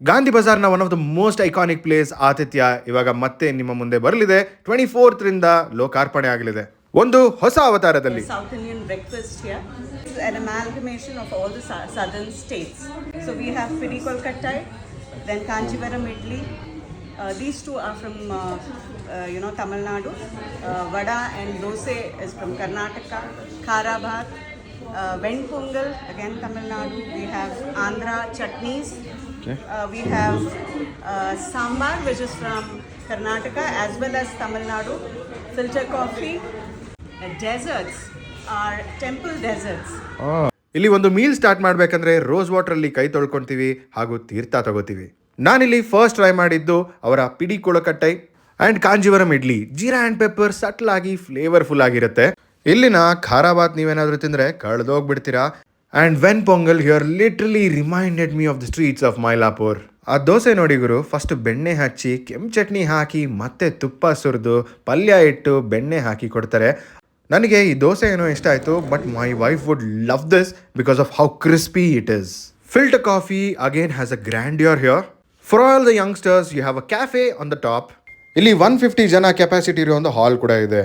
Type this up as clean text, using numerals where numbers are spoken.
ಗಾಂಧಿ ಬಜಾರ್ನ one of the most iconic place ಆತಿಥ್ಯ ಇವಾಗ ಮತ್ತೆ ನಿಮ್ಮ ಮುಂದೆ ಬರಲಿದೆ. 24th ರಿಂದ ಲೋಕಾರ್ಪಣೆ ಆಗಲಿದೆ ಒಂದು ಹೊಸ ಅವತಾರದಲ್ಲಿ. South Indian breakfast here. It's an amalgamation of all the southern states. So we have Pidi Kolkattai, then Kanchivaram Idli. These two are from Tamil Nadu. Vada and Dosa is from Karnataka. Khara Bhat, Venpungal again Tamil Nadu. We have Andhra chutneys. We have sambar, which is from Karnataka as well as Tamil Nadu. Filter coffee. Deserts are temple deserts. ಇಲ್ಲಿ ಒಂದು meal start ಮಾಡಬೇಕಂದ್ರೆ rose water ಅಲ್ಲಿ ಕೈ ತೊಳ್ಕೊಂತೀವಿ ಹಾಗೂ ತೀರ್ಥ ತಗೋತೀವಿ. ನಾನಿಲ್ಲಿ first try ಮಾಡಿದ್ದು ಅವರ pidi kozhukattai and Kanjeevaram idli. Jeera and pepper subtle ಆಗಿ ಫ್ಲೇವರ್ಫುಲ್ ಆಗಿರುತ್ತೆ. ಇಲ್ಲಿನ ಖಾರಾ ಬಾತ್ ನೀವೇನಾದ್ರೂ ತಿಂದ್ರೆ ಕಳೆದೋಗ್ಬಿಡ್ತೀರಾ. And ven pongal here literally reminded me of the streets of Mylapore. ಆ ದೋಸೆ ನೋಡಿ ಗುರು, ಫಸ್ಟ್ ಬೆಣ್ಣೆ ಹಚ್ಚಿ ಕೆಂಪು ಚಟ್ನಿ ಹಾಕಿ ಮತ್ತೆ ತುಪ್ಪ ಸುರಿದು ಪಲ್ಯ ಇಟ್ಟು ಬೆಣ್ಣೆ ಹಾಕಿ ಕೊಡ್ತಾರೆ. ನನಗೆ ಈ ದೋಸೆ ಏನೋ ಇಷ್ಟ ಆಯಿತು, but my wife would love this because of how crispy it is. Filter coffee again has a grandeur here. For all the youngsters you have a cafe on the top. ಇಲ್ಲಿ 150 ಜನ ಕೆಪಾಸಿಟಿ ಇರೋ ಒಂದು ಹಾಲ್ ಕೂಡ ಇದೆ.